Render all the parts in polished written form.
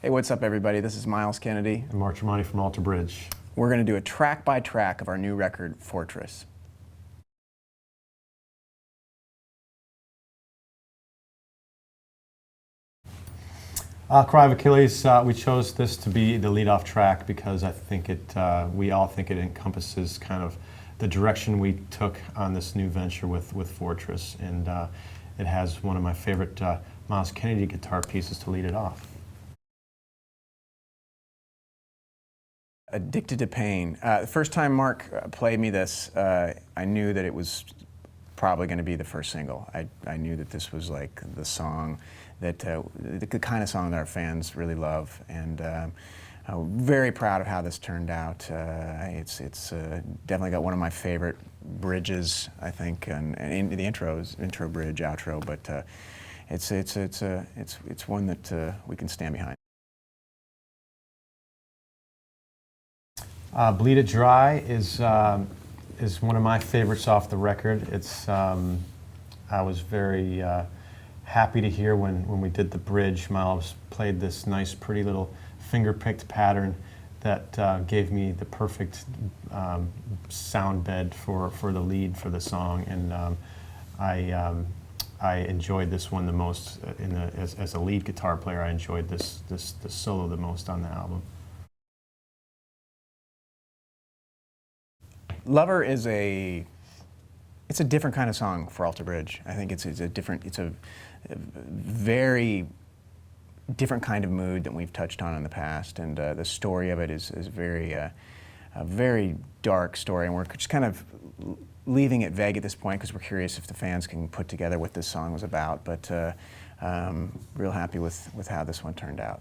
Hey, what's up, everybody? This is Myles Kennedy. And Mark from ALTERBRIDGE. We're going to do a track-by-track of our new record, Fortress. Cry of Achilles, we chose this to be the lead-off track because I think we all think it encompasses kind of the direction we took on this new venture with Fortress, and it has one of my favorite Myles Kennedy guitar pieces to lead it off. Addicted to Pain. The first time Mark played me this, I knew that it was probably going to be the first single. I knew that this was like the song that, the kind of song that our fans really love, and I'm very proud of how this turned out. It's definitely got one of my favorite bridges, I think, and in the intro bridge, outro, but it's one that we can stand behind. Bleed It Dry is one of my favorites off the record. I was very happy to hear when we did the bridge, Myles played this nice, pretty little finger-picked pattern that gave me the perfect sound bed for the lead for the song, and I enjoyed this one the most. As a lead guitar player, I enjoyed this solo the most on the album. Lover is it's a different kind of song for ALTERBRIDGE. I think it's a very different kind of mood than we've touched on in the past, and the story of it is a very dark story, and we're just kind of leaving it vague at this point because we're curious if the fans can put together what this song was about, but real happy with how this one turned out.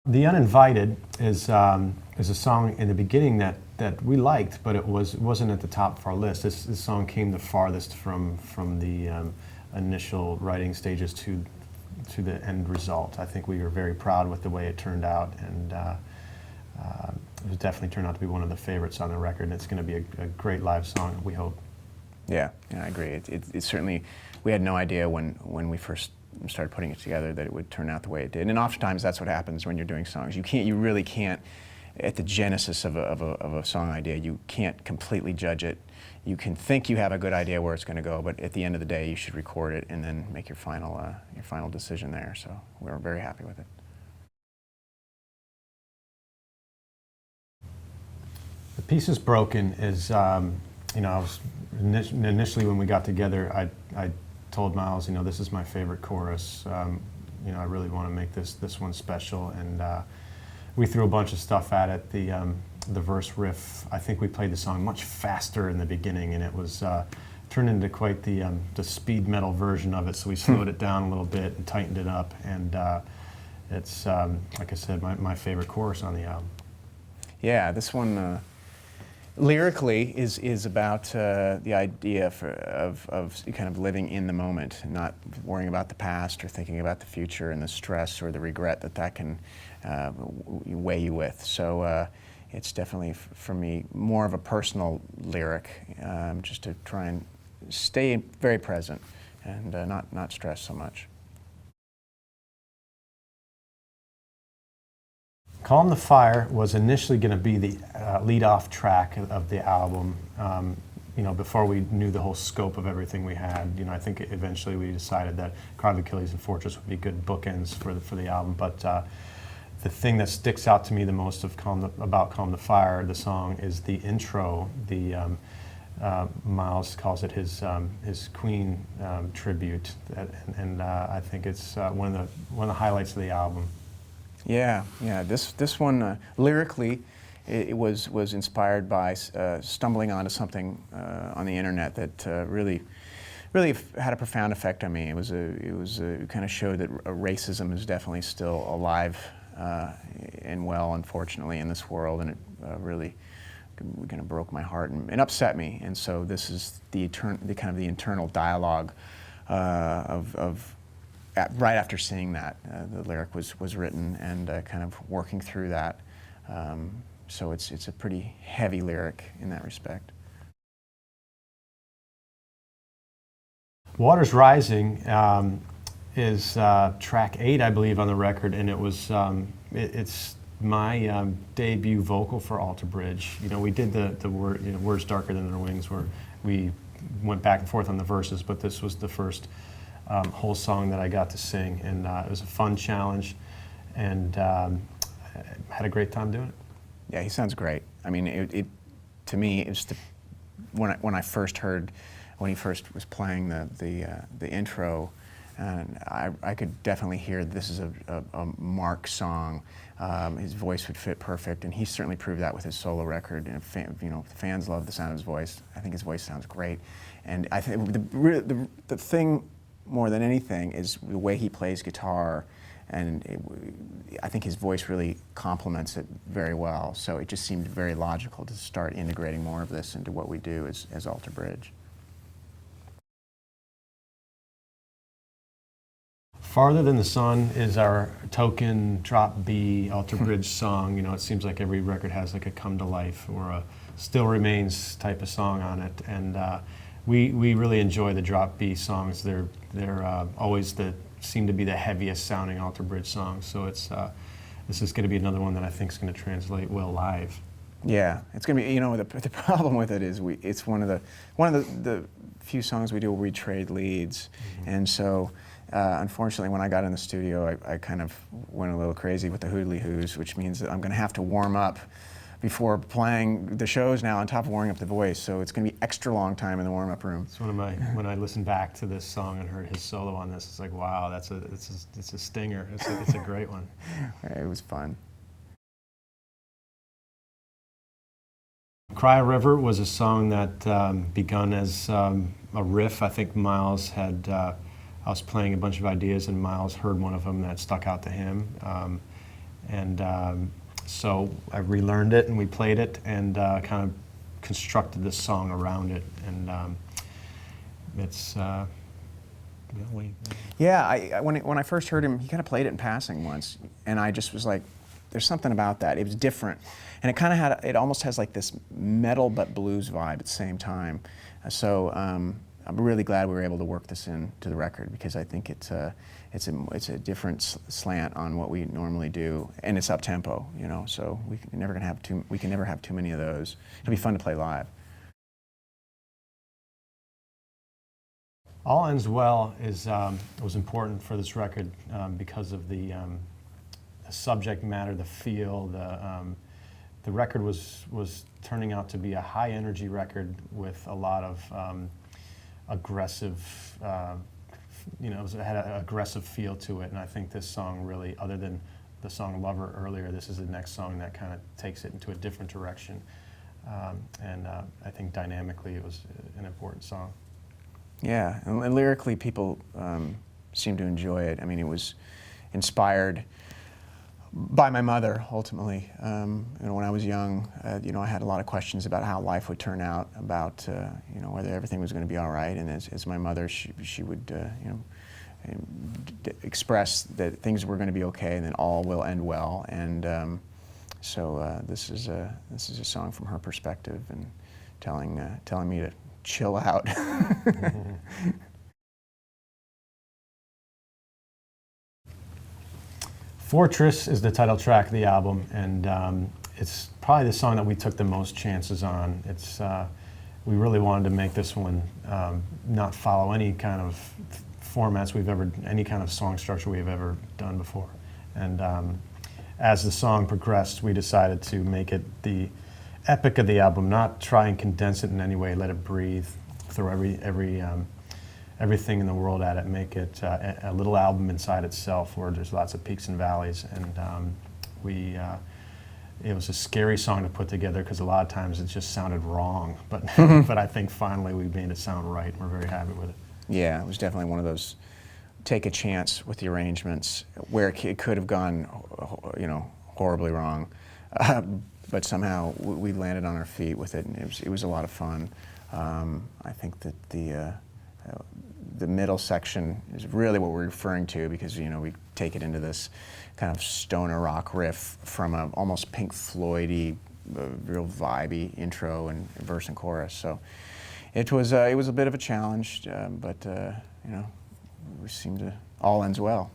The Uninvited is a song in the beginning that we liked, but it wasn't at the top of our list. This song came the farthest from the initial writing stages to the end result. I think we were very proud with the way it turned out, and it definitely turned out to be one of the favorites on the record, and it's going to be a great live song, we hope. Yeah, I agree. It certainly, we had no idea when we first started putting it together that it would turn out the way it did. And oftentimes that's what happens when you're doing songs. You really can't, at the genesis of a song idea, you can't completely judge it. You can think you have a good idea where it's going to go, but at the end of the day, you should record it and then make your final decision there. So we're very happy with it. The Pieces Broken is, you know, initially when we got together, I told Myles, this is my favorite chorus. I really want to make this one special, and we threw a bunch of stuff at it. The verse riff, I think we played the song much faster in the beginning, and it was turned into quite the speed metal version of it. So we slowed it down a little bit and tightened it up, and it's like I said, my favorite chorus on the album. Yeah, this one. Lyrically is about the idea of kind of living in the moment, not worrying about the past or thinking about the future and the stress or the regret that can weigh you with. So it's definitely, for me, more of a personal lyric, just to try and stay very present and not stress so much. Calm the Fire was initially going to be the lead-off track of the album. Before we knew the whole scope of everything we had. I think eventually we decided that Cry of Achilles and Fortress would be good bookends for the album. But the thing that sticks out to me the most about Calm the Fire, the song, is the intro. Myles calls it his Queen tribute, and I think it's one of the highlights of the album. Yeah. This one lyrically, it was inspired by stumbling onto something on the internet that really had a profound effect on me. It kind of showed that racism is definitely still alive and well, unfortunately, in this world, and it really kind of broke my heart and upset me. And so this is the kind of the internal dialogue right after seeing that, the lyric was written, and kind of working through that. So it's a pretty heavy lyric in that respect. Water's Rising is track 8, I believe, on the record, and it was it's my debut vocal for ALTERBRIDGE. You know, we did the word, you know, Words Darker Than Their Wings, where we went back and forth on the verses, but this was the first whole song that I got to sing, and it was a fun challenge, and had a great time doing it. Yeah, he sounds great. I mean, to me, it was when I first heard, when he first was playing the intro, and I could definitely hear this is a Mark song. His voice would fit perfect, and he certainly proved that with his solo record. And you know, fans love the sound of his voice. I think his voice sounds great, and I think the thing more than anything is the way he plays guitar, and I think his voice really complements it very well. So it just seemed very logical to start integrating more of this into what we do as ALTERBRIDGE. Farther Than the Sun is our token drop B ALTERBRIDGE song. You know, it seems like every record has like a come to life or a still remains type of song on it, and we really enjoy the drop B songs. They're always seem to be the heaviest sounding ALTERBRIDGE songs. So it's this is going to be another one that I think is going to translate well live. Yeah, it's going to be. You know, the problem with it is it's one of the few songs we do where we trade leads, and so. Unfortunately, when I got in the studio, I kind of went a little crazy with the hoodly hoos, which means that I'm going to have to warm up before playing the shows now on top of warming up the voice. So it's going to be extra long time in the warm-up room. It's one of my, when I listened back to this song and heard his solo on this, it's like, wow, it's a stinger. It's a great one. It was fun. Cry a River was a song that begun as a riff. I think Myles had. I was playing a bunch of ideas, and Myles heard one of them that stuck out to him, so I relearned it and we played it and kind of constructed this song around it, and it's. Yeah, when I first heard him, he kind of played it in passing once, and I just was like, "There's something about that. It was different," and it almost has like this metal but blues vibe at the same time. So. I'm really glad we were able to work this into the record, because I think it's a different slant on what we normally do, and it's up tempo, you know. So we can never have too many of those. It'll be fun to play live. All Ends Well was important for this record because of the subject matter, the feel. The record was turning out to be a high energy record with a lot of aggressive, you know, it had an aggressive feel to it, and I think this song really, other than the song Lover earlier, this is the next song that kind of takes it into a different direction, and I think dynamically it was an important song. Yeah, and lyrically people seem to enjoy it. I mean, it was inspired by my mother, ultimately. You know, when I was young, you know, I had a lot of questions about how life would turn out, about you know, whether everything was going to be all right. And as my mother, she would you know, express that things were going to be okay, and that all will end well. And so this is a song from her perspective, and telling me to chill out. Fortress is the title track of the album, and it's probably the song that we took the most chances on. It's we really wanted to make this one not follow any kind of formats any kind of song structure we've ever done before. And as the song progressed, we decided to make it the epic of the album, not try and condense it in any way, let it breathe, throw everything in the world at it, make it a little album inside itself where there's lots of peaks and valleys. And it was a scary song to put together because a lot of times it just sounded wrong, but but I think finally we made it sound right, and we're very happy with it. Yeah, it was definitely one of those take a chance with the arrangements where it could have gone, you know, horribly wrong, but somehow we landed on our feet with it, and it was a lot of fun. I think that the middle section is really what we're referring to, because, you know, we take it into this kind of stoner rock riff from a almost Pink Floyd-y, real vibey intro and verse and chorus. So it was a bit of a challenge, but you know, we seem to all ends well.